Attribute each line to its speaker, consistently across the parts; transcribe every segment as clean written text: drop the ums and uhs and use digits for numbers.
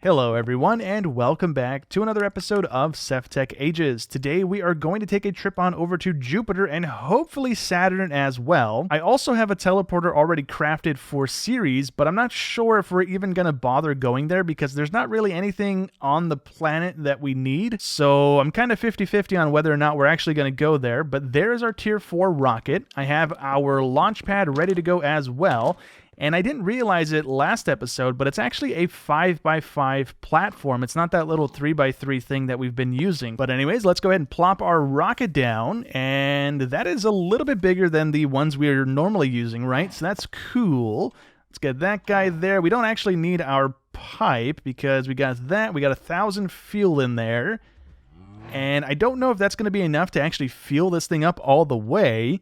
Speaker 1: Hello everyone, and welcome back to another episode of SevTech Ages. Today we are going to take a trip on over to Jupiter and hopefully Saturn as well. I also have a teleporter already crafted for Ceres, but I'm not sure if we're even going to bother going there because there's not really anything on the planet that we need. So I'm kind of 50-50 on whether or not we're actually going to go there, but there is our Tier 4 rocket. I have our launch pad ready to go as well. And I didn't realize it last episode, but it's actually a 5x5 platform. It's not that little 3x3 thing that we've been using. But anyways, let's go ahead and plop our rocket down. And that is a little bit bigger than the ones we're normally using, right? So that's cool. Let's get that guy there. We don't actually need our pipe because we got that. We got 1,000 fuel in there. And I don't know if that's going to be enough to actually fuel this thing up all the way.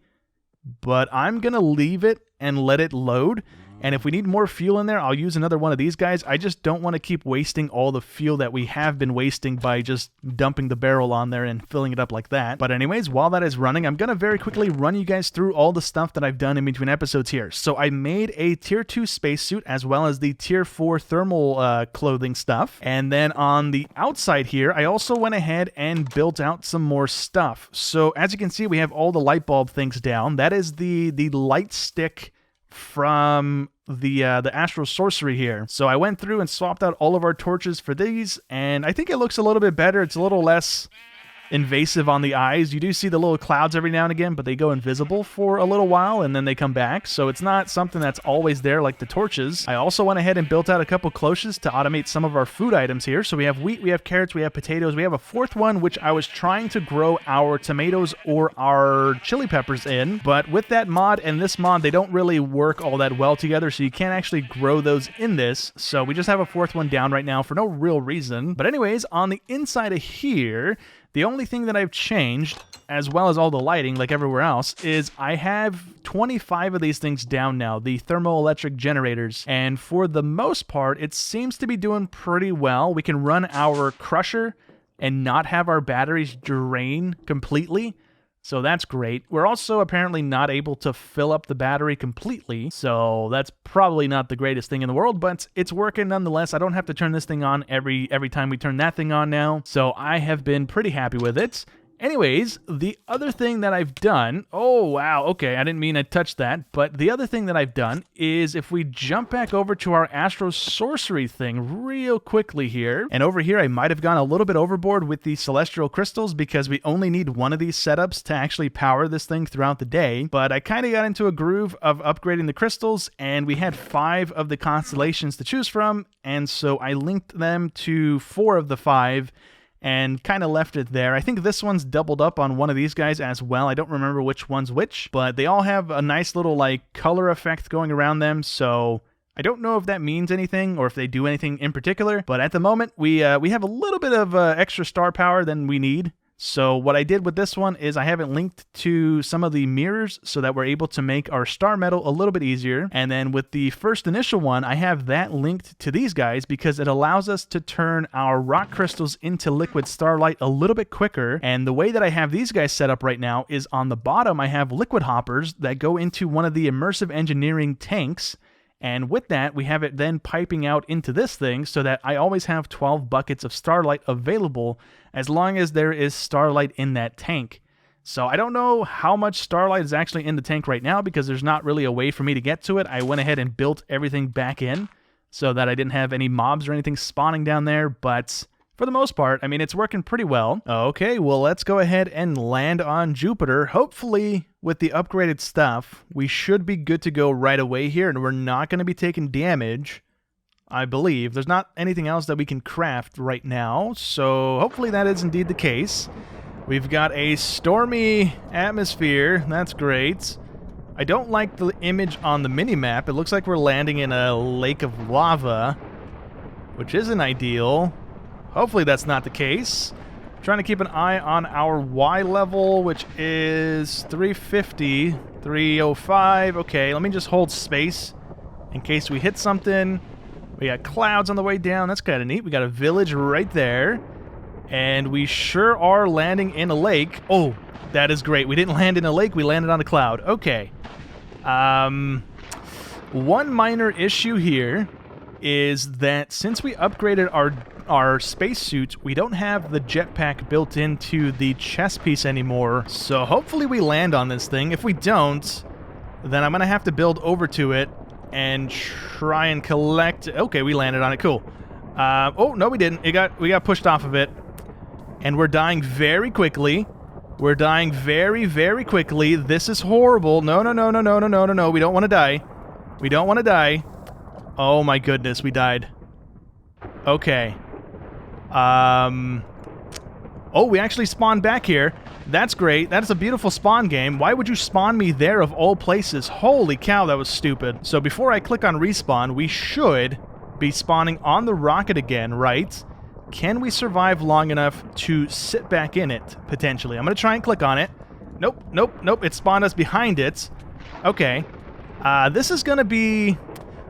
Speaker 1: But I'm going to leave it and let it load. And if we need more fuel in there, I'll use another one of these guys. I just don't want to keep wasting all the fuel that we have been wasting by just dumping the barrel on there and filling it up like that. But anyways, while that is running, I'm going to very quickly run you guys through all the stuff that I've done in between episodes here. So I made a Tier 2 spacesuit as well as the Tier 4 thermal clothing stuff. And then on the outside here, I also went ahead and built out some more stuff. So as you can see, we have all the light bulb things down. That is the light stick from the Astral Sorcery here. So I went through and swapped out all of our torches for these, and I think it looks a little bit better. It's a little less invasive on the eyes. You do see the little clouds every now and again, but they go invisible for a little while and then they come back. So it's not something that's always there like the torches. I also went ahead and built out a couple cloches to automate some of our food items here. So we have wheat, we have carrots, we have potatoes. We have a fourth one, which I was trying to grow our tomatoes or our chili peppers in. But with that mod and this mod, they don't really work all that well together. So you can't actually grow those in this. So we just have a fourth one down right now for no real reason. But anyways, on the inside of here, the only thing that I've changed, as well as all the lighting like everywhere else, is I have 25 of these things down now, the thermoelectric generators. And for the most part, it seems to be doing pretty well. We can run our crusher and not have our batteries drain completely. So that's great. We're also apparently not able to fill up the battery completely, so that's probably not the greatest thing in the world, but it's working nonetheless. I don't have to turn this thing on every time we turn that thing on now, so I have been pretty happy with it. Anyways, the other thing that I've done... Oh, wow, okay, I didn't mean I touched that. But the other thing that I've done is if we jump back over to our Astral Sorcery thing real quickly here, and over here I might have gone a little bit overboard with the Celestial Crystals because we only need one of these setups to actually power this thing throughout the day. But I kind of got into a groove of upgrading the crystals, and we had 5 of the constellations to choose from, and so I linked them to 4 of the 5, and kind of left it there. I think this one's doubled up on one of these guys as well. I don't remember which one's which, but they all have a nice little like color effect going around them, so I don't know if that means anything or if they do anything in particular, but at the moment we have a little bit of extra star power than we need. So what I did with this one is I have it linked to some of the mirrors so that we're able to make our star metal a little bit easier. And then with the first initial one, I have that linked to these guys because it allows us to turn our rock crystals into liquid starlight a little bit quicker. And the way that I have these guys set up right now is on the bottom, I have liquid hoppers that go into one of the immersive engineering tanks. And with that, we have it then piping out into this thing so that I always have 12 buckets of starlight available as long as there is starlight in that tank. So I don't know how much starlight is actually in the tank right now because there's not really a way for me to get to it. I went ahead and built everything back in so that I didn't have any mobs or anything spawning down there, but for the most part, I mean, it's working pretty well. Okay, well, let's go ahead and land on Jupiter. Hopefully, with the upgraded stuff, we should be good to go right away here, and we're not going to be taking damage, I believe. There's not anything else that we can craft right now, so hopefully that is indeed the case. We've got a stormy atmosphere. That's great. I don't like the image on the mini-map. It looks like we're landing in a lake of lava, which isn't ideal. Hopefully that's not the case. Trying to keep an eye on our Y level, which is 350, 305. Okay, let me just hold space in case we hit something. We got clouds on the way down. That's kind of neat. We got a village right there. And we sure are landing in a lake. Oh, that is great. We didn't land in a lake. We landed on a cloud. Okay. One minor issue here is that since we upgraded our spacesuit, we don't have the jetpack built into the chest piece anymore. So hopefully we land on this thing. If we don't, then I'm going to have to build over to it and try and collect... Okay, we landed on it. Cool. Oh, no, we didn't. We got pushed off of it. And we're dying very quickly. We're dying very, very quickly. This is horrible. No, no, no, no, no, no, no, no, no. We don't want to die. We don't want to die. Oh, my goodness. We died. Okay. Oh, we actually spawned back here. That's great. That is a beautiful spawn game. Why would you spawn me there of all places? Holy cow, that was stupid. So before I click on respawn, we should be spawning on the rocket again, right? Can we survive long enough to sit back in it, potentially? I'm going to try and click on it. Nope, nope, nope. It spawned us behind it. Okay. This is going to be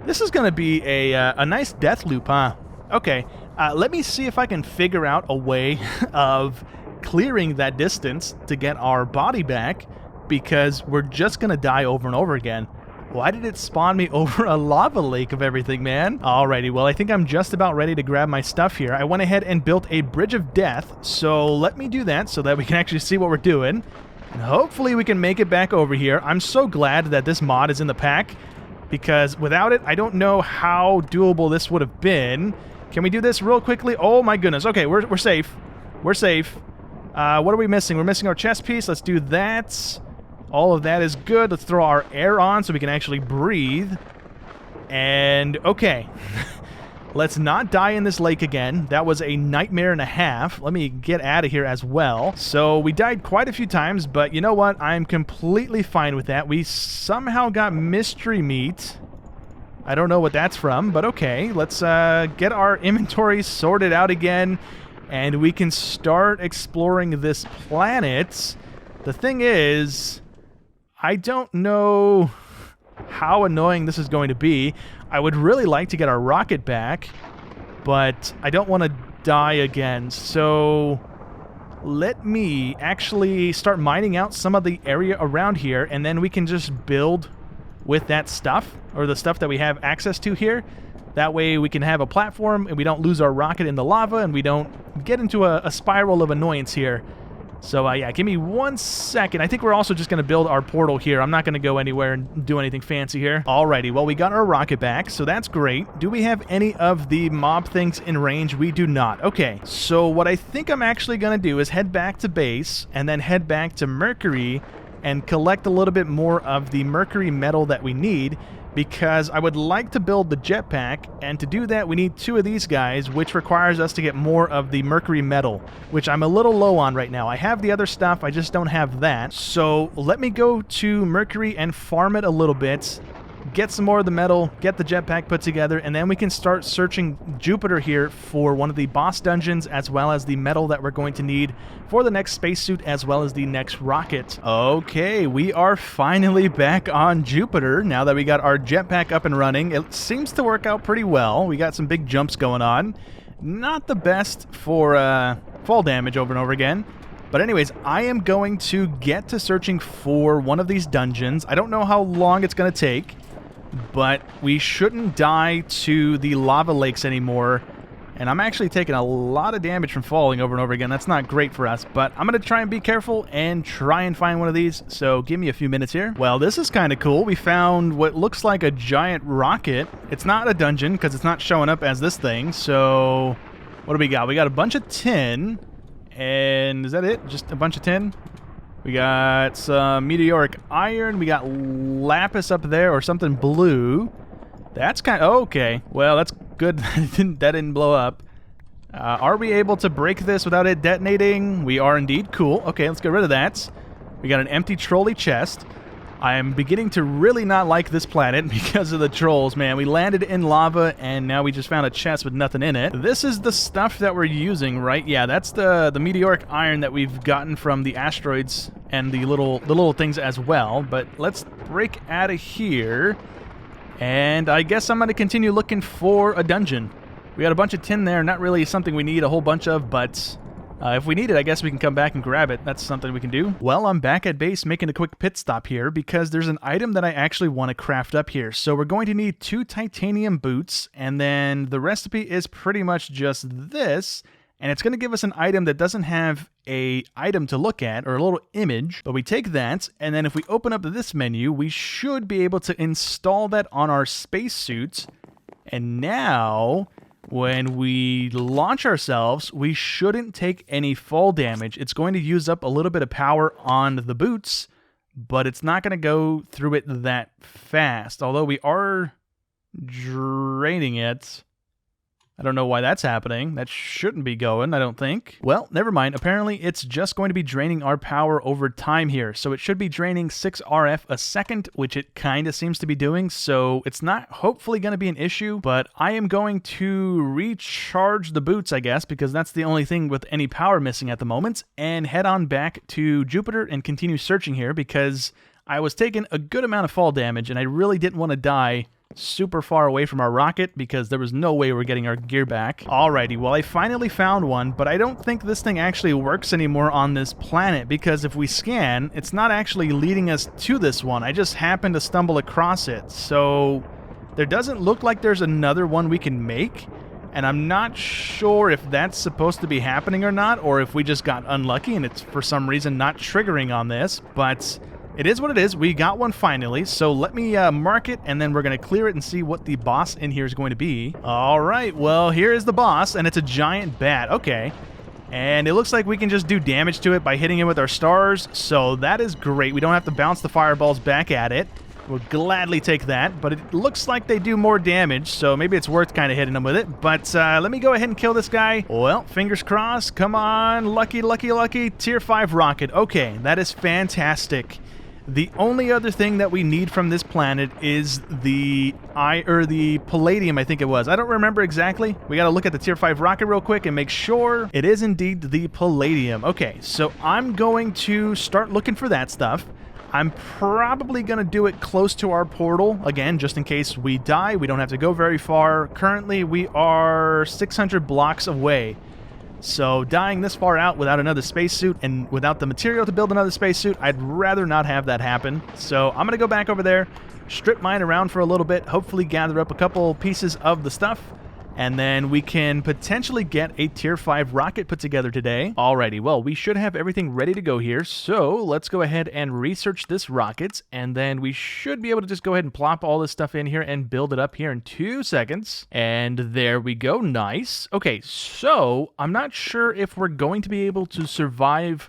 Speaker 1: a nice death loop, huh? Okay. Let me see if I can figure out a way of clearing that distance to get our body back, because we're just going to die over and over again. Why did it spawn me over a lava lake of everything, man? Alrighty, well, I think I'm just about ready to grab my stuff here. I went ahead and built a bridge of death, so let me do that so that we can actually see what we're doing. And hopefully we can make it back over here. I'm so glad that this mod is in the pack, because without it, I don't know how doable this would have been. Can we do this real quickly? Oh my goodness. Okay, we're safe. We're safe. What are we missing? We're missing our chest piece. Let's do that. All of that is good. Let's throw our air on so we can actually breathe. And, okay. Let's not die in this lake again. That was a nightmare and a half. Let me get out of here as well. So, we died quite a few times, but you know what? I'm completely fine with that. We somehow got mystery meat. I don't know what that's from, but okay. Let's get our inventory sorted out again, and we can start exploring this planet. The thing is, I don't know how annoying this is going to be. I would really like to get our rocket back, but I don't want to die again. So let me actually start mining out some of the area around here, and then we can just build with that stuff, or the stuff that we have access to here. That way we can have a platform and we don't lose our rocket in the lava and we don't get into a spiral of annoyance here. So yeah, give me 1 second. I think we're also just going to build our portal here. I'm not going to go anywhere and do anything fancy here. Alrighty, well, we got our rocket back, so that's great. Do we have any of the mob things in range? We do not. Okay, so what I think I'm actually going to do is head back to base and then head back to Mercury and collect a little bit more of the Mercury metal that we need, because I would like to build the jetpack, and to do that we need 2 of these guys, which requires us to get more of the Mercury metal, which I'm a little low on right now. I have the other stuff, I just don't have that. So let me go to Mercury and farm it a little bit, get some more of the metal, get the jetpack put together, and then we can start searching Jupiter here for one of the boss dungeons, as well as the metal that we're going to need for the next spacesuit, as well as the next rocket. Okay, we are finally back on Jupiter now that we got our jetpack up and running. It seems to work out pretty well. We got some big jumps going on. Not the best for fall damage over and over again. But anyways, I am going to get to searching for one of these dungeons. I don't know how long it's going to take, but we shouldn't die to the lava lakes anymore. And I'm actually taking a lot of damage from falling over and over again. That's not great for us, but I'm going to try and be careful and try and find one of these. So give me a few minutes here. Well, this is kind of cool. We found what looks like a giant rocket. It's not a dungeon because it's not showing up as this thing. So what do we got? We got a bunch of tin. And is that it? Just a bunch of tin? We got some meteoric iron. We got lapis up there, or something blue. That's kind of... okay. Well, that's good. That didn't blow up. Are we able to break this without it detonating? We are indeed. Cool. Okay, let's get rid of that. We got an empty trolley chest. I am beginning to really not like this planet because of the trolls, man. We landed in lava, and now we just found a chest with nothing in it. This is the stuff that we're using, right? Yeah, that's the meteoric iron that we've gotten from the asteroids and the little things as well. But let's break out of here, and I guess I'm going to continue looking for a dungeon. We got a bunch of tin there, not really something we need a whole bunch of, but If we need it, I guess we can come back and grab it. That's something we can do. Well, I'm back at base making a quick pit stop here because there's an item that I actually want to craft up here. So we're going to need 2 titanium boots, and then the recipe is pretty much just this. And it's going to give us an item that doesn't have a item to look at or a little image, but we take that, and then if we open up this menu, we should be able to install that on our spacesuit. And now, when we launch ourselves, we shouldn't take any fall damage. It's going to use up a little bit of power on the boots, but it's not going to go through it that fast, although we are draining it. I don't know why that's happening. That shouldn't be going, I don't think. Well, never mind. Apparently, it's just going to be draining our power over time here. So it should be draining 6 RF a second, which it kind of seems to be doing. So it's not hopefully going to be an issue, but I am going to recharge the boots, I guess, because that's the only thing with any power missing at the moment, and head on back to Jupiter and continue searching here because I was taking a good amount of fall damage and I really didn't want to die super far away from our rocket because there was no way we're getting our gear back. Alrighty, well I finally found one, but I don't think this thing actually works anymore on this planet because if we scan, it's not actually leading us to this one. I just happened to stumble across it. So there doesn't look like there's another one we can make, and I'm not sure if that's supposed to be happening or not, or if we just got unlucky and it's for some reason not triggering on this, but it is what it is. We got one finally, so let me mark it, and then we're going to clear it and see what the boss in here is going to be. All right, well, here is the boss, and it's a giant bat. Okay, and it looks like we can just do damage to it by hitting it with our stars, so that is great. We don't have to bounce the fireballs back at it. We'll gladly take that, but it looks like they do more damage, so maybe it's worth kind of hitting them with it. But let me go ahead and kill this guy. Well, fingers crossed. Come on, lucky, lucky, lucky. Tier 5 rocket. Okay, that is fantastic. The only other thing that we need from this planet is the palladium, I think it was. I don't remember exactly. We got to look at the tier 5 rocket real quick and make sure it is indeed the palladium. Okay, so I'm going to start looking for that stuff. I'm probably going to do it close to our portal, again, just in case we die. We don't have to go very far. Currently, we are 600 blocks away. So dying this far out without another spacesuit and without the material to build another spacesuit, I'd rather not have that happen. So I'm going to go back over there, strip mine around for a little bit, hopefully gather up a couple pieces of the stuff, and then we can potentially get a tier 5 rocket put together today. Alrighty, well, we should have everything ready to go here, so let's go ahead and research this rocket, and then we should be able to just go ahead and plop all this stuff in here and build it up here in 2 seconds. And there we go, nice. Okay, so I'm not sure if we're going to be able to survive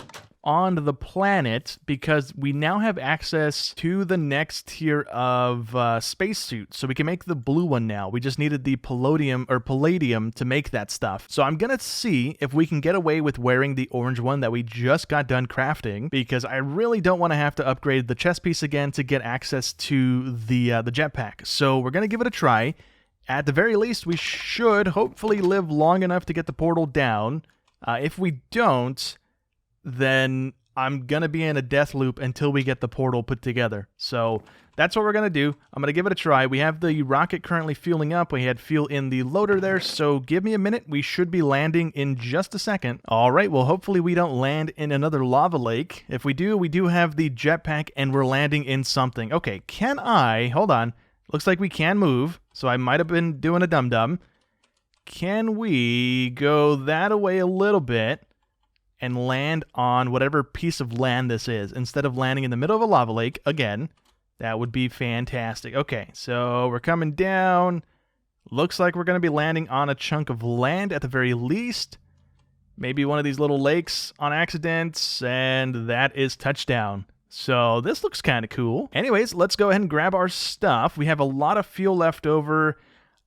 Speaker 1: on the planet because we now have access to the next tier of spacesuit, so we can make the blue one now. We just needed the palladium to make that stuff. So I'm gonna see if we can get away with wearing the orange one that we just got done crafting, because I really don't want to have to upgrade the chest piece again to get access to the jetpack. So we're gonna give it a try. At the very least, we should hopefully live long enough to get the portal down. If we don't, then I'm going to be in a death loop until we get the portal put together. So that's what we're going to do. I'm going to give it a try. We have the rocket currently fueling up. We had fuel in the loader there, so give me a minute. We should be landing in just a second. All right, well, hopefully we don't land in another lava lake. If we do have the jetpack and we're landing in something. Okay, hold on. Looks like we can move, so I might have been doing a dum-dum. Can we go that away a little bit and land on whatever piece of land this is, instead of landing in the middle of a lava lake again? That would be fantastic. Okay, so we're coming down. Looks like we're going to be landing on a chunk of land at the very least. Maybe one of these little lakes on accident, and that is touchdown. So this looks kind of cool. Anyways, let's go ahead and grab our stuff. We have a lot of fuel left over.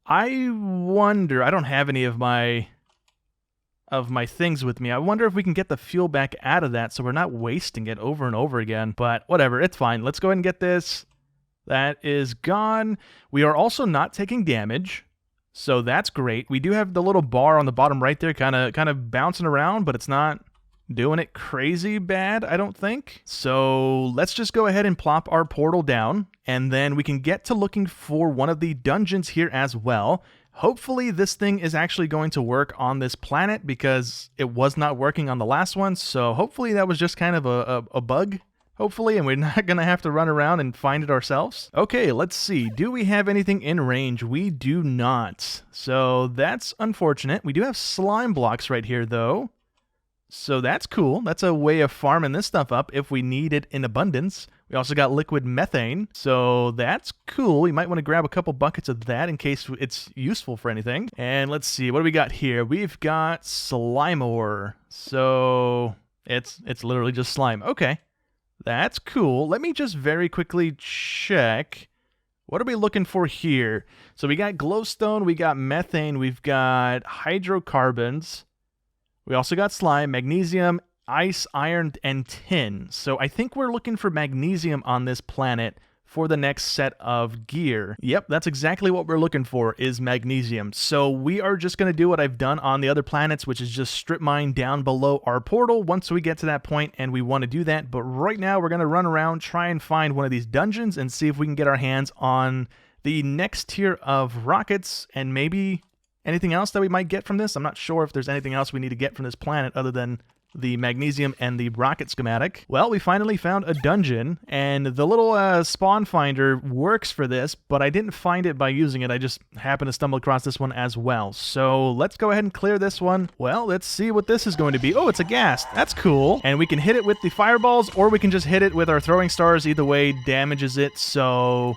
Speaker 1: I wonder, I don't have any of my things with me. I wonder if we can get the fuel back out of that so we're not wasting it over and over again. But whatever, it's fine. Let's go ahead and get this. That is gone. We are also not taking damage, so that's great. We do have the little bar on the bottom right there kind of bouncing around, but it's not doing it crazy bad, I don't think. So let's just go ahead and plop our portal down, and then we can get to looking for one of the dungeons here as well. Hopefully this thing is actually going to work on this planet because it was not working on the last one. So hopefully that was just kind of a bug, hopefully, and we're not going to have to run around and find it ourselves. Okay, let's see. Do we have anything in range? We do not. So that's unfortunate. We do have slime blocks right here, though. So that's cool. That's a way of farming this stuff up if we need it in abundance. We also got liquid methane, so that's cool. You might want to grab a couple buckets of that in case it's useful for anything. And let's see, what do we got here? We've got slime ore. So it's literally just slime. Okay, that's cool. Let me just very quickly check. What are we looking for here? So we got glowstone, we got methane, we've got hydrocarbons. We also got slime, magnesium, ice, iron, and tin. So I think we're looking for magnesium on this planet for the next set of gear. Yep, that's exactly what we're looking for, is magnesium. So we are just going to do what I've done on the other planets, which is just strip mine down below our portal once we get to that point, and we want to do that. But right now we're going to run around, try and find one of these dungeons and see if we can get our hands on the next tier of rockets and maybe anything else that we might get from this. I'm not sure if there's anything else we need to get from this planet other than the magnesium and the rocket schematic. Well, we finally found a dungeon, and the little spawn finder works for this, but I didn't find it by using it. I just happened to stumble across this one as well. So let's go ahead and clear this one. Well, let's see what this is going to be. Oh, it's a ghast. That's cool. And we can hit it with the fireballs, or we can just hit it with our throwing stars. Either way damages it, so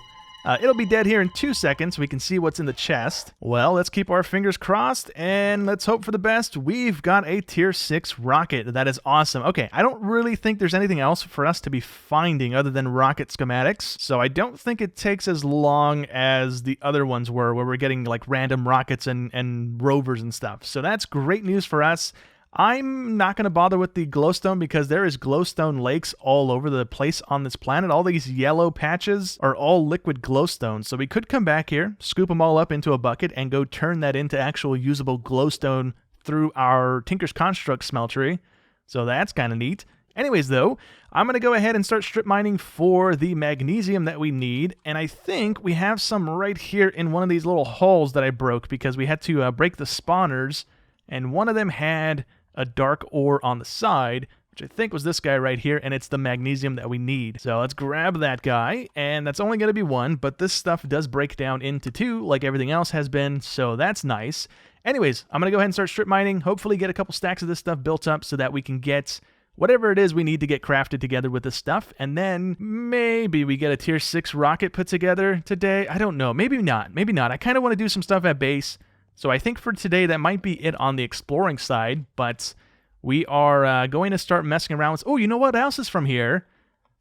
Speaker 1: it'll be dead here in 2 seconds. We can see what's in the chest. Well, let's keep our fingers crossed, and let's hope for the best. We've got a tier 6 rocket. That is awesome. Okay, I don't really think there's anything else for us to be finding other than rocket schematics, so I don't think it takes as long as the other ones were, where we're getting like random rockets and rovers and stuff. So that's great news for us. I'm not going to bother with the glowstone because there is glowstone lakes all over the place on this planet. All these yellow patches are all liquid glowstone. So we could come back here, scoop them all up into a bucket, and go turn that into actual usable glowstone through our Tinker's Construct smeltery. So that's kind of neat. Anyways, though, I'm going to go ahead and start strip mining for the magnesium that we need. And I think we have some right here in one of these little holes that I broke because we had to break the spawners. And one of them had a dark ore on the side, which I think was this guy right here, and it's the magnesium that we need. So let's grab that guy, and that's only going to be one, but this stuff does break down into 2 like everything else has been, so that's nice. Anyways, I'm going to go ahead and start strip mining, hopefully get a couple stacks of this stuff built up so that we can get whatever it is we need to get crafted together with this stuff, and then maybe we get a tier 6 rocket put together today. I don't know, maybe not, maybe not. I kind of want to do some stuff at base. So I think for today, that might be it on the exploring side, but we are going to start messing around with... Oh, you know what else is from here?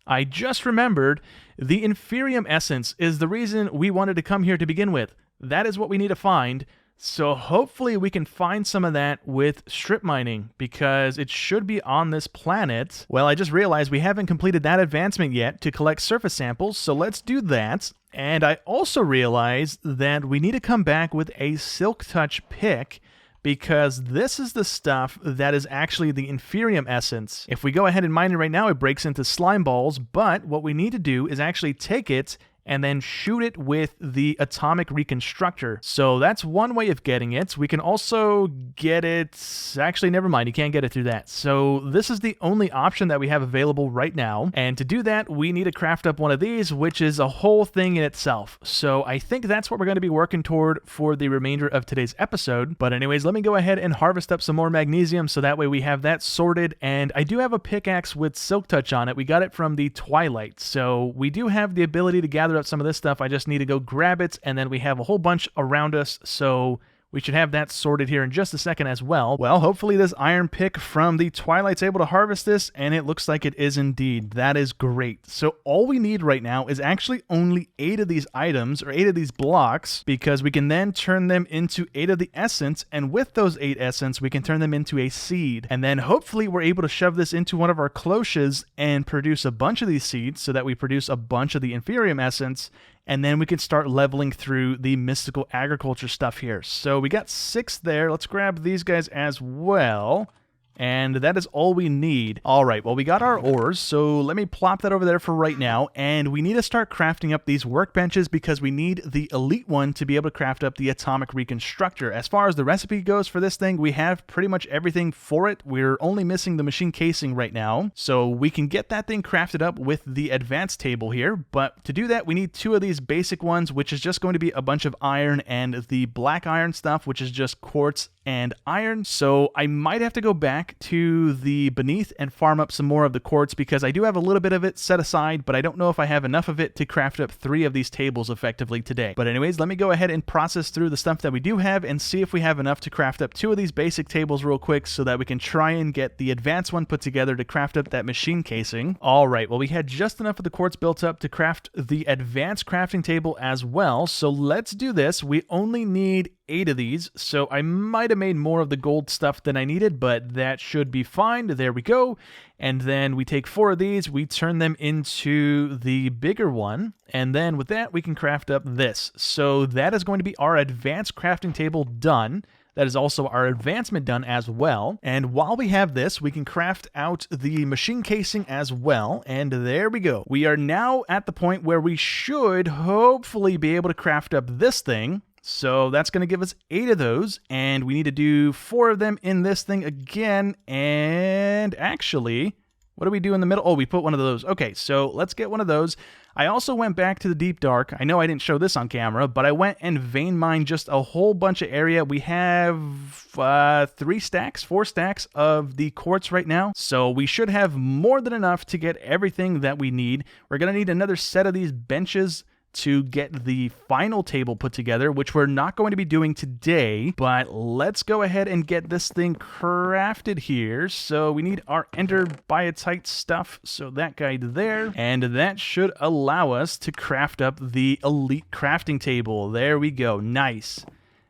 Speaker 1: I just remembered the Inferium Essence is the reason we wanted to come here to begin with. That is what we need to find. So hopefully we can find some of that with strip mining, because it should be on this planet. Well, I just realized we haven't completed that advancement yet to collect surface samples, so let's do that. And I also realized that we need to come back with a Silk Touch pick, because this is the stuff that is actually the Inferium Essence. If we go ahead and mine it right now, it breaks into slime balls, but what we need to do is actually take it and then shoot it with the Atomic Reconstructor. So that's one way of getting it. We can also get it... Actually, never mind. You can't get it through that. So this is the only option that we have available right now. And to do that, we need to craft up one of these, which is a whole thing in itself. So I think that's what we're going to be working toward for the remainder of today's episode. But anyways, let me go ahead and harvest up some more magnesium so that way we have that sorted. And I do have a pickaxe with Silk Touch on it. We got it from the Twilight. So we do have the ability to gather up some of this stuff. I just need to go grab it, and then we have a whole bunch around us, so we should have that sorted here in just a second as well. Well, hopefully this iron pick from the Twilight's able to harvest this, and it looks like it is indeed. That is great. So all we need right now is actually only 8 of these items, or 8 of these blocks, because we can then turn them into 8 of the essence, and with those 8 essence, we can turn them into a seed. And then hopefully we're able to shove this into one of our cloches and produce a bunch of these seeds so that we produce a bunch of the Inferium Essence, and then we can start leveling through the mystical agriculture stuff here. So we got 6 there. Let's grab these guys as well. And that is all we need. All right, well, we got our ores, so let me plop that over there for right now. And we need to start crafting up these workbenches because we need the elite one to be able to craft up the atomic reconstructor. As far as the recipe goes for this thing, we have pretty much everything for it. We're only missing the machine casing right now. So we can get that thing crafted up with the advanced table here. But to do that, we need 2 of these basic ones, which is just going to be a bunch of iron, and the black iron stuff, which is just quartz and iron. So I might have to go back to the beneath and farm up some more of the quartz because I do have a little bit of it set aside, but I don't know if I have enough of it to craft up 3 of these tables effectively today. But anyways, let me go ahead and process through the stuff that we do have and see if we have enough to craft up 2 of these basic tables real quick so that we can try and get the advanced one put together to craft up that machine casing. All right, well, we had just enough of the quartz built up to craft the advanced crafting table as well. So let's do this. We only need 8 of these, so I might have made more of the gold stuff than I needed, but that should be fine. There we go. And then we take 4 of these, we turn them into the bigger one, and then with that we can craft up this. So that is going to be our advanced crafting table done. That is also our advancement done as well. And while we have this, we can craft out the machine casing as well. And there we go. We are now at the point where we should hopefully be able to craft up this thing. So that's going to give us 8 of those, and we need to do 4 of them in this thing again. And actually, what do we do in the middle? Oh, we put one of those. Okay, so let's get one of those. I also went back to the deep dark. I know I didn't show this on camera, but I went and vein mined just a whole bunch of area. We have 4 stacks of the quartz right now. So we should have more than enough to get everything that we need. We're going to need another set of these benches to get the final table put together, which we're not going to be doing today, but let's go ahead and get this thing crafted here. So we need our ender biotite stuff, so that guy there, and that should allow us to craft up the elite crafting table. There we go, nice.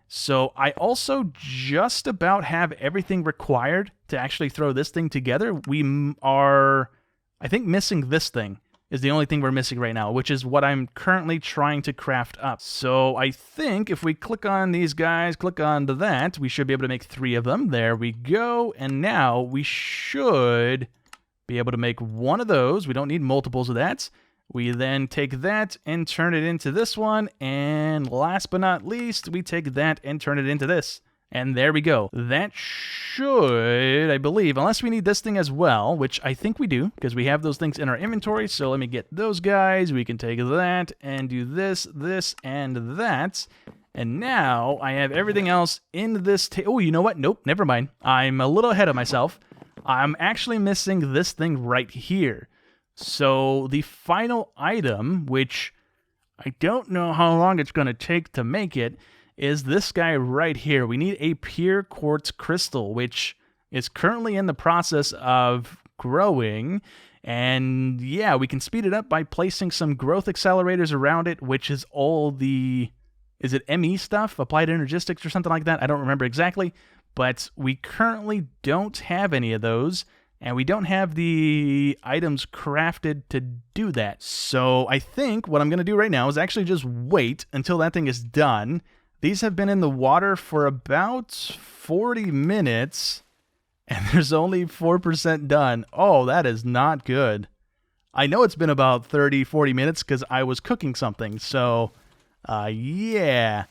Speaker 1: So I also just about have everything required to actually throw this thing together. We are, I think, missing this thing is the only thing we're missing right now, which is what I'm currently trying to craft up. So I think if we click on these guys, click on that, we should be able to make 3 of them. There we go. And now we should be able to make 1 of those. We don't need multiples of that. We then take that and turn it into this one. And last but not least, we take that and turn it into this. And there we go. That should, I believe, unless we need this thing as well, which I think we do, because we have those things in our inventory. So let me get those guys. We can take that and do this, this, and that. And now I have everything else in this table. Oh, you know what? Nope, never mind. I'm a little ahead of myself. I'm actually missing this thing right here. So the final item, which I don't know how long it's going to take to make it, is this guy right here. We need a pure quartz crystal, which is currently in the process of growing. And yeah, we can speed it up by placing some growth accelerators around it, which is all the, is it ME stuff? Applied Energistics or something like that? I don't remember exactly, but we currently don't have any of those. And we don't have the items crafted to do that. So I think what I'm going to do right now is actually just wait until that thing is done. These have been in the water for about 40 minutes, and there's only 4% done. Oh, that is not good. I know it's been about 30, 40 minutes because I was cooking something. So, yeah,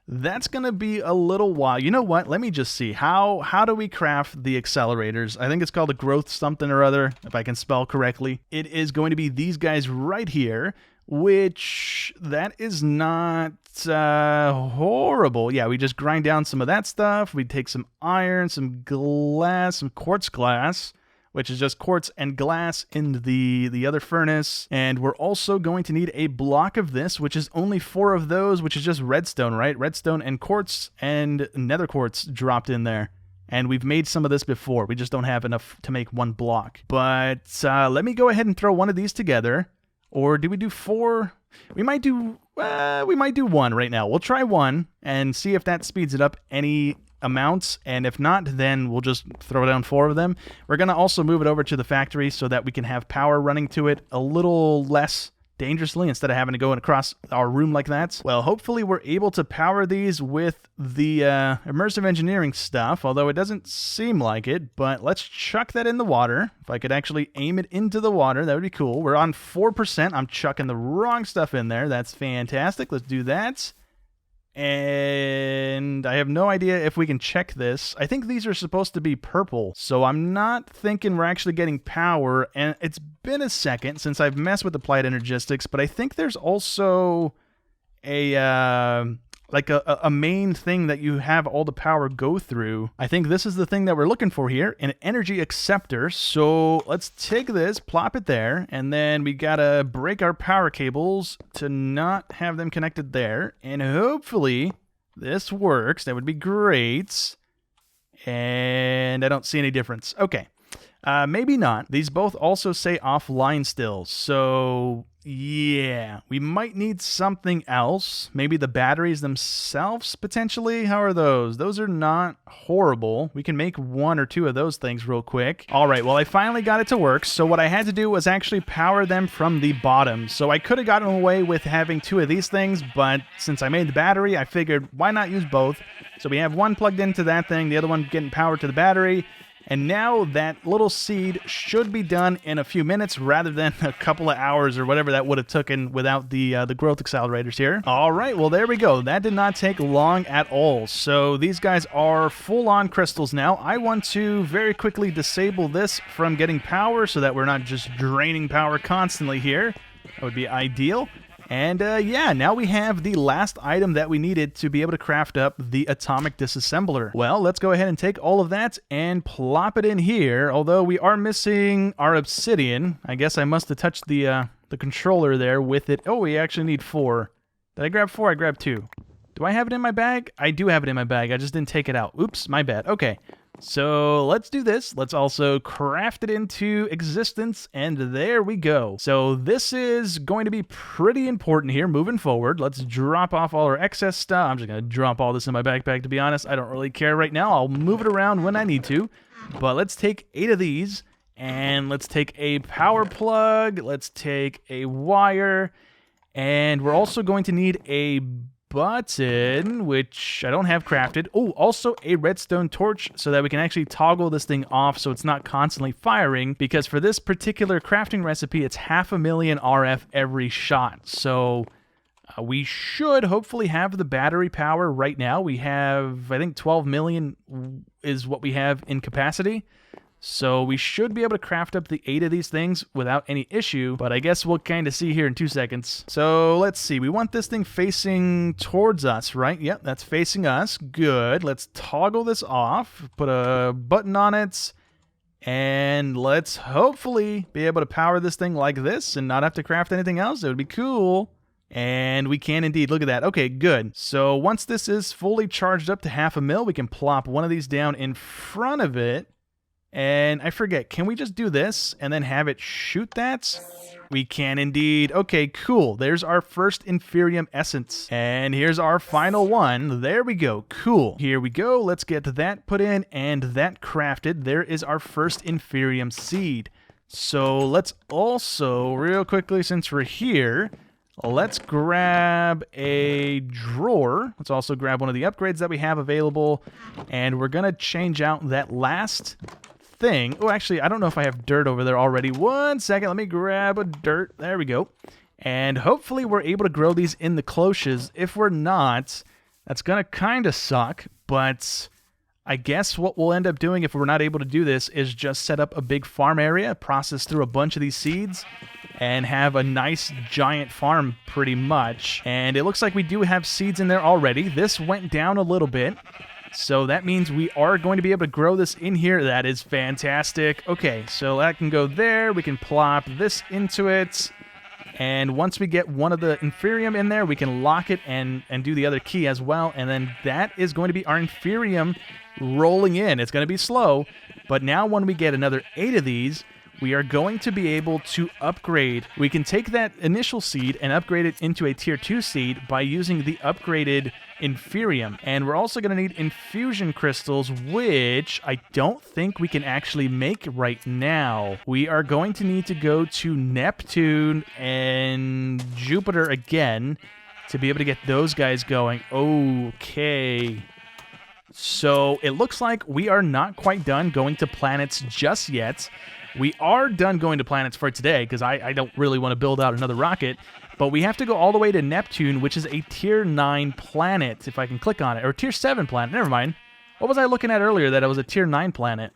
Speaker 1: that's going to be a little while. You know what? Let me just see. How do we craft the accelerators? I think it's called a growth something or other, if I can spell correctly. It is going to be these guys right here, which that is not horrible. Yeah, we just grind down some of that stuff. We take some iron, some glass, some quartz glass, which is just quartz and glass in the other furnace. And we're also going to need a block of this, which is only 4 of those, which is just redstone, right? Redstone and quartz and nether quartz dropped in there. And we've made some of this before. We just don't have enough to make 1 block. But let me go ahead and throw one of these together. Or do we do 4? We might do 1 right now. We'll try 1 and see if that speeds it up any amounts. And if not, then we'll just throw down 4 of them. We're going to also move it over to the factory so that we can have power running to it a little less dangerously instead of having to go across our room like that. Well, hopefully we're able to power these with the immersive engineering stuff, although it doesn't seem like it, but let's chuck that in the water. If I could actually aim it into the water, that would be cool. We're on 4%. I'm chucking the wrong stuff in there. That's fantastic. Let's do that. And I have no idea if we can check this. I think these are supposed to be purple, so I'm not thinking we're actually getting power. And it's been a second since I've messed with Applied Energistics, but I think there's also a main thing that you have all the power go through. I think this is the thing that we're looking for here, an energy acceptor. So let's take this, plop it there, and then we gotta break our power cables to not have them connected there. And hopefully this works. That would be great. And I don't see any difference. Okay. Maybe not. These both also say offline still. So yeah, we might need something else. Maybe the batteries themselves, potentially. How are those? Those are not horrible. We can make 1 or 2 of those things real quick. All right, well, I finally got it to work. So what I had to do was actually power them from the bottom. So I could have gotten away with having 2 of these things, but since I made the battery, I figured why not use both? So we have one plugged into that thing, the other one getting power to the battery. And now that little seed should be done in a few minutes rather than a couple of hours or whatever that would have taken without the growth accelerators here. All right, well, there we go. That did not take long at all. So these guys are full-on crystals now. I want to very quickly disable this from getting power so that we're not just draining power constantly here. That would be ideal. And yeah, now we have the last item that we needed to be able to craft up the atomic disassembler. Well, let's go ahead and take all of that and plop it in here. Although we are missing our obsidian. I guess I must have touched the controller there with it. Oh, we actually need 4. Did I grab 4? I grabbed 2. Do I have it in my bag? I do have it in my bag. I just didn't take it out. Oops, my bad. Okay. So let's do this. Let's also craft it into existence, and there we go. So this is going to be pretty important here moving forward. Let's drop off all our excess stuff. I'm just going to drop all this in my backpack, to be honest. I don't really care right now. I'll move it around when I need to. But let's take 8 of these, and let's take a power plug. Let's take a wire, and we're also going to need a button, which I don't have crafted. Oh, also a redstone torch so that we can actually toggle this thing off so it's not constantly firing, because for this particular crafting recipe, it's 500,000 RF every shot. So we should hopefully have the battery power right now. We have, I think 12 million is what we have in capacity. So we should be able to craft up the 8 of these things without any issue, but I guess we'll kind of see here in 2 seconds. So let's see, we want this thing facing towards us, right? Yep, that's facing us. Good. Let's toggle this off, put a button on it, and let's hopefully be able to power this thing like this and not have to craft anything else. It would be cool. And we can indeed. Look at that. Okay, good. So once this is fully charged up to 500,000, we can plop one of these down in front of it. And I forget, can we just do this and then have it shoot that? We can indeed. Okay, cool. There's our first Inferium Essence. And here's our final one. There we go. Cool. Here we go. Let's get that put in and that crafted. There is our first Inferium Seed. So let's also, real quickly, since we're here, let's grab a drawer. Let's also grab one of the upgrades that we have available. And we're going to change out that last thing. Oh, actually, I don't know if I have dirt over there already. 1 second. Let me grab a dirt. There we go. And hopefully we're able to grow these in the cloches. If we're not, that's going to kind of suck. But I guess what we'll end up doing if we're not able to do this is just set up a big farm area, process through a bunch of these seeds, and have a nice giant farm pretty much. And it looks like we do have seeds in there already. This went down a little bit, so that means we are going to be able to grow this in here. That is fantastic. Okay, so that can go there. We can plop this into it. And once we get one of the Inferium in there, we can lock it and do the other key as well. And then that is going to be our Inferium rolling in. It's going to be slow, but now when we get another 8 of these, we are going to be able to upgrade. We can take that initial seed and upgrade it into a tier 2 seed by using the upgraded Inferium. And we're also going to need infusion crystals, which I don't think we can actually make right now. We are going to need to go to Neptune and Jupiter again to be able to get those guys going. Okay. So it looks like we are not quite done going to planets just yet. We are done going to planets for today because I don't really want to build out another rocket. But we have to go all the way to Neptune, which is a tier 9 planet, if I can click on it. Or tier 7 planet. Never mind. What was I looking at earlier that it was a tier 9 planet?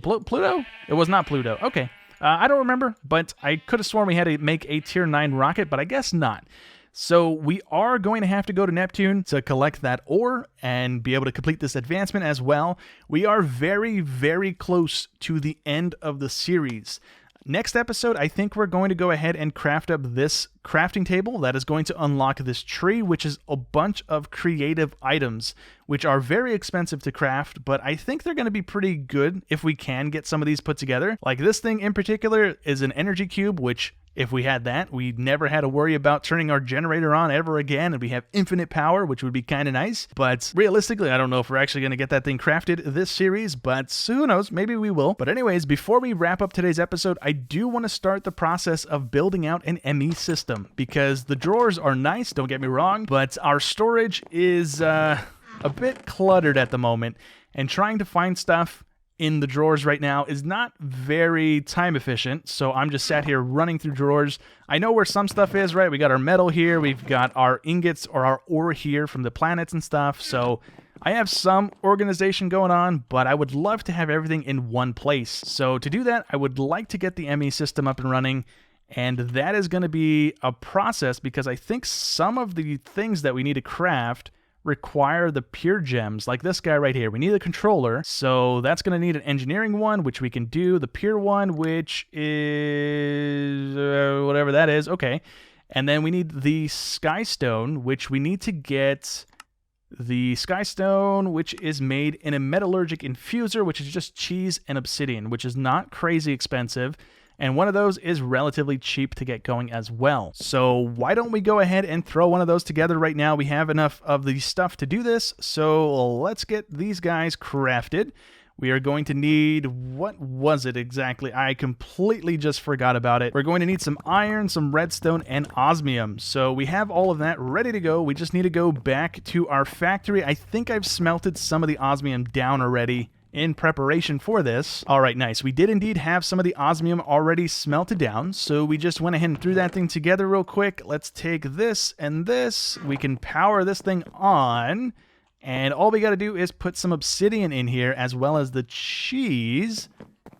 Speaker 1: Pluto? It was not Pluto. Okay. I don't remember, but I could have sworn we had to make a tier 9 rocket, but I guess not. So we are going to have to go to Neptune to collect that ore and be able to complete this advancement as well. We are very, very close to the end of the series. Next episode, I think we're going to go ahead and craft up this crafting table that is going to unlock this tree, which is a bunch of creative items, which are very expensive to craft, but I think they're going to be pretty good if we can get some of these put together. Like this thing in particular is an energy cube, which if we had that, we never had to worry about turning our generator on ever again, and we have infinite power, which would be kind of nice. But realistically, I don't know if we're actually going to get that thing crafted this series, but who knows, maybe we will. But anyways, before we wrap up today's episode, I do want to start the process of building out an ME system, because the drawers are nice, don't get me wrong, but our storage is a bit cluttered at the moment, and trying to find stuff in the drawers right now is not very time efficient, so I'm just sat here running through drawers. I know where some stuff is, right? We got our metal here, we've got our ingots or our ore here from the planets and stuff, so I have some organization going on, but I would love to have everything in one place. So to do that, I would like to get the ME system up and running, and that is going to be a process because I think some of the things that we need to craft require the pure gems, like this guy right here. We need a controller, so that's going to need an engineering one, which we can do. The pure one, which is whatever that is. Okay. And then we need the sky stone, which we need to get the sky stone, which is made in a metallurgic infuser, which is just cheese and obsidian, which is not crazy expensive. And one of those is relatively cheap to get going as well. So why don't we go ahead and throw one of those together right now? We have enough of the stuff to do this, so let's get these guys crafted. We are going to need, what was it exactly? I completely just forgot about it. We're going to need some iron, some redstone, and osmium. So we have all of that ready to go. We just need to go back to our factory. I think I've smelted some of the osmium down already in preparation for this. All right, nice. We did indeed have some of the osmium already smelted down, so we just went ahead and threw that thing together real quick. Let's take this and this. We can power this thing on, and all we got to do is put some obsidian in here as well as the cheese,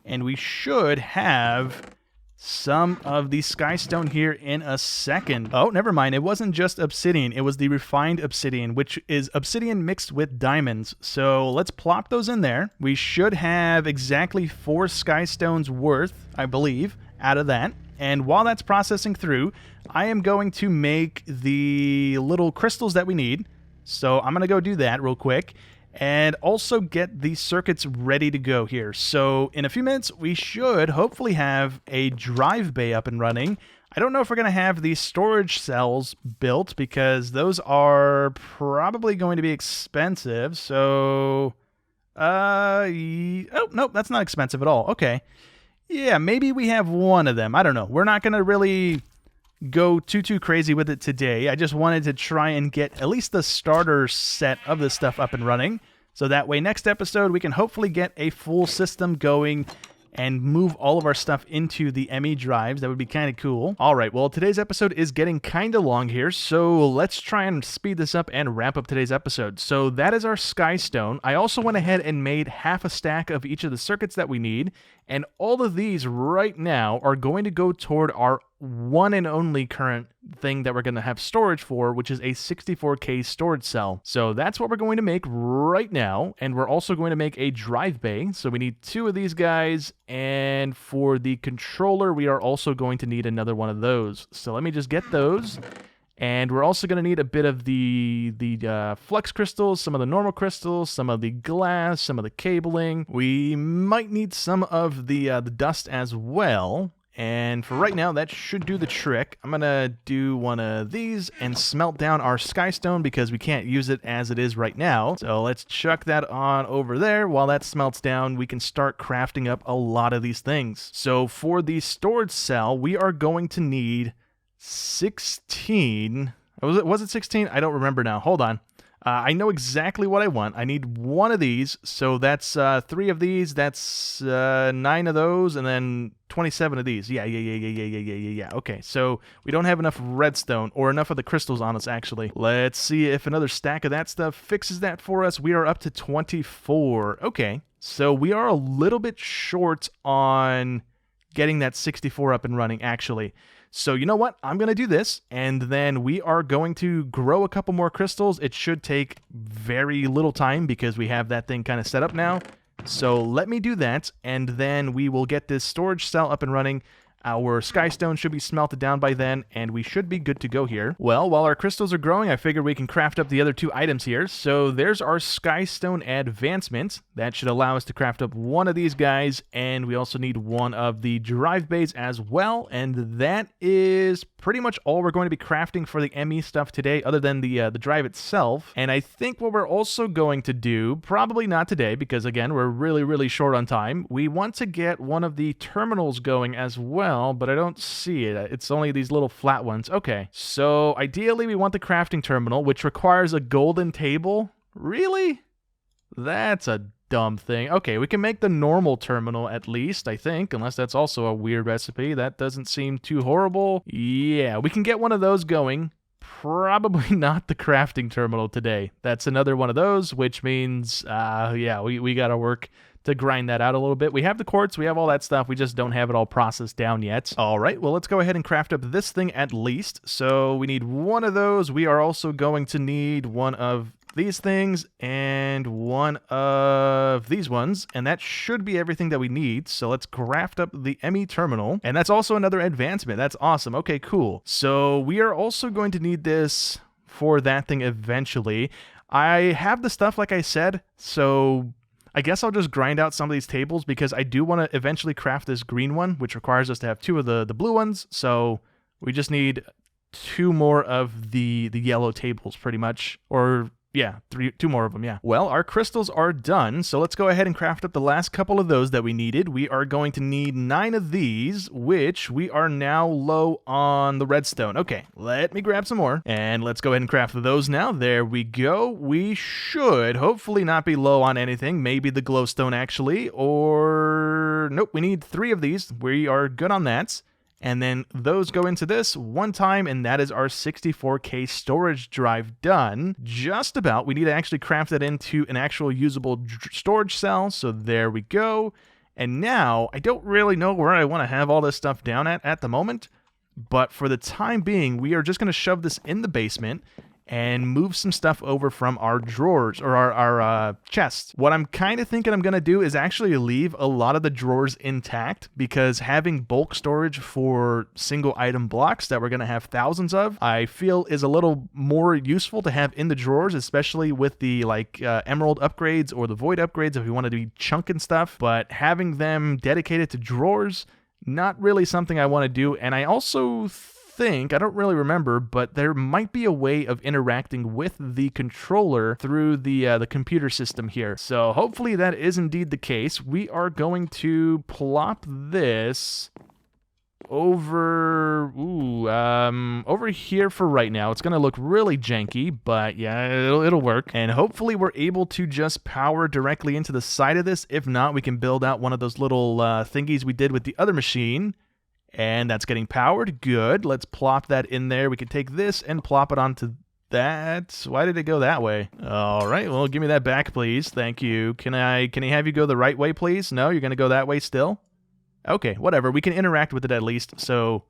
Speaker 1: and we should have some of the sky stone here in a second. Oh, never mind. It wasn't just obsidian. It was the refined obsidian, which is obsidian mixed with diamonds. So let's plop those in there. We should have exactly 4 sky stones worth, I believe, out of that. And while that's processing through, I am going to make the little crystals that we need. So I'm going to go do that real quick. And also get these circuits ready to go here. So in a few minutes, we should hopefully have a drive bay up and running. I don't know if we're going to have these storage cells built because those are probably going to be expensive. So, oh, nope, that's not expensive at all. Okay. Yeah, maybe we have one of them. I don't know. We're not going to really go too crazy with it today. I just wanted to try and get at least the starter set of this stuff up and running, so that way next episode we can hopefully get a full system going and move all of our stuff into the ME drives. That would be kind of cool. All right, well, today's episode is getting kind of long here, so let's try and speed this up and wrap up today's episode. So that is our sky stone. I also went ahead and made half a stack of each of the circuits that we need, and all of these right now are going to go toward our one and only current thing that we're going to have storage for, which is a 64K storage cell. So that's what we're going to make right now, and we're also going to make a drive bay. So we need 2 of these guys, and for the controller, we are also going to need another one of those. So let me just get those, And we're also going to need a bit of the flux crystals, some of the normal crystals, some of the glass, some of the cabling. We might need some of the dust as well. And for right now, that should do the trick. I'm going to do one of these and smelt down our skystone because we can't use it as it is right now. So let's chuck that on over there. While that smelts down, we can start crafting up a lot of these things. So for the storage cell, we are going to need 16. Was it 16? I don't remember now. Hold on. I know exactly what I want. I need one of these, so that's 3 of these, that's 9 of those, and then 27 of these. Yeah. Okay, so we don't have enough redstone, or enough of the crystals on us, actually. Let's see if another stack of that stuff fixes that for us. We are up to 24. Okay, so we are a little bit short on getting that 64 up and running, actually. So you know what? I'm going to do this, and then we are going to grow a couple more crystals. It should take very little time because we have that thing kind of set up now. So let me do that, and then we will get this storage cell up and running. Our skystone should be smelted down by then, and we should be good to go here. Well, while our crystals are growing, I figured we can craft up the other 2 items here. So there's our skystone advancement. That should allow us to craft up one of these guys, and we also need one of the drive bays as well. And that is pretty much all we're going to be crafting for the ME stuff today, other than the drive itself. And I think what we're also going to do, probably not today, because again, we're really short on time, we want to get one of the terminals going as well. But I don't see it. It's only these little flat ones. Okay, so ideally we want the crafting terminal, which requires a golden table. Really? That's a dumb thing. Okay, we can make the normal terminal at least, I think, unless that's also a weird recipe. That doesn't seem too horrible. Yeah, we can get one of those going. Probably not the crafting terminal today. That's another one of those, which means, yeah, we gotta work to grind that out a little bit. We have the quartz, we have all that stuff, we just don't have it all processed down yet. All right, well, let's go ahead and craft up this thing at least. So we need one of those. We are also going to need one of these things and one of these ones, and that should be everything that we need. So let's craft up the ME terminal, and that's also another advancement. That's awesome. Okay, cool. So we are also going to need this for that thing eventually. I have the stuff, like I said, so I guess I'll just grind out some of these tables because I do want to eventually craft this green one, which requires us to have 2 of the blue ones. So we just need 2 more of the yellow tables, pretty much, or yeah, 2 more of them, yeah. Well, our crystals are done, so let's go ahead and craft up the last couple of those that we needed. We are going to need 9 of these, which we are now low on the redstone. Okay, let me grab some more, and let's go ahead and craft those now. There we go. We should hopefully not be low on anything. Maybe the glowstone, actually, or nope, we need 3 of these. We are good on that. And then those go into this one time, and that is our 64K storage drive done. Just about. We need to actually craft that into an actual usable storage cell, so there we go. And now, I don't really know where I want to have all this stuff down at the moment, but for the time being, we are just going to shove this in the basement and move some stuff over from our drawers, or our chests. What I'm kind of thinking I'm going to do is actually leave a lot of the drawers intact, because having bulk storage for single item blocks that we're going to have thousands of, I feel is a little more useful to have in the drawers, especially with the emerald upgrades or the void upgrades if we want to be chunking stuff. But having them dedicated to drawers, not really something I want to do. And I also think, I don't really remember, but there might be a way of interacting with the controller through the computer system here. So hopefully that is indeed the case. We are going to plop this over, over here for right now. It's going to look really janky, but yeah, it'll work. And hopefully we're able to just power directly into the side of this. If not, we can build out one of those little thingies we did with the other machine. And that's getting powered. Good. Let's plop that in there. We can take this and plop it onto that. Why did it go that way? All right. Well, give me that back, please. Thank you. Can I have you go the right way, please? No, you're going to go that way still? Okay, whatever. We can interact with it at least, so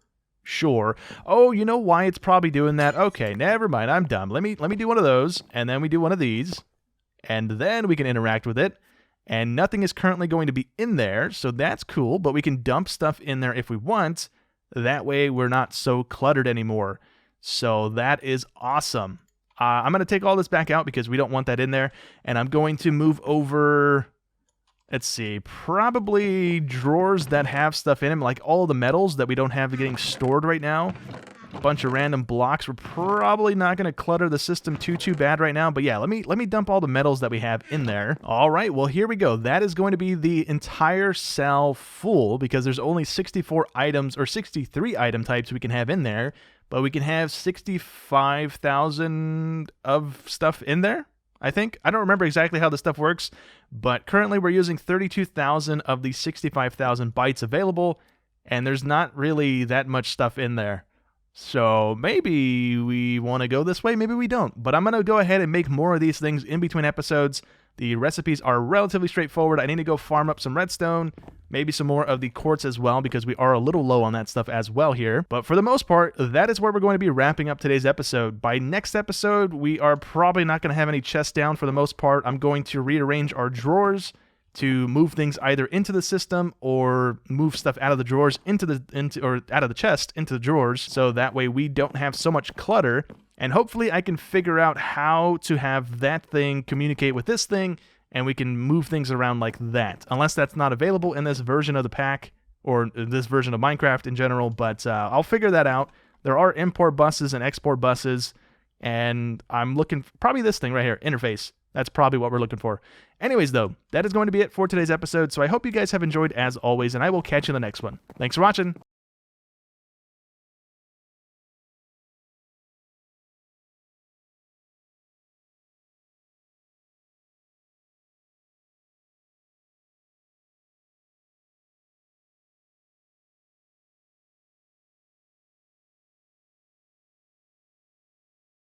Speaker 1: sure. Oh, you know why it's probably doing that? Okay, never mind. I'm dumb. Let me do one of those, and then we do one of these, and then we can interact with it. And nothing is currently going to be in there, so that's cool, but we can dump stuff in there if we want. That way we're not so cluttered anymore. So that is awesome. I'm going to take all this back out because we don't want that in there. And I'm going to move over, let's see, probably drawers that have stuff in them, like all the metals that we don't have getting stored right now. A bunch of random blocks. We're probably not going to clutter the system too bad right now. But yeah, let me dump all the metals that we have in there. All right, well, here we go. That is going to be the entire cell full because there's only 64 items or 63 item types we can have in there. But we can have 65,000 of stuff in there, I think. I don't remember exactly how this stuff works, but currently we're using 32,000 of the 65,000 bytes available, and there's not really that much stuff in there. So maybe we want to go this way, maybe we don't. But I'm going to go ahead and make more of these things in between episodes. The recipes are relatively straightforward. I need to go farm up some redstone, maybe some more of the quartz as well, because we are a little low on that stuff as well here. But for the most part, that is where we're going to be wrapping up today's episode. By next episode, we are probably not going to have any chests down for the most part. I'm going to rearrange our drawers to move things either into the system or move stuff out of the drawers or out of the chest into the drawers, so that way we don't have so much clutter. And hopefully I can figure out how to have that thing communicate with this thing, and we can move things around like that. Unless that's not available in this version of the pack, or this version of Minecraft in general, but I'll figure that out. There are import buses and export buses, and I'm looking probably this thing right here, interface. That's probably what we're looking for. Anyways, though, that is going to be it for today's episode, so I hope you guys have enjoyed as always, and I will catch you in the next one. Thanks for watching!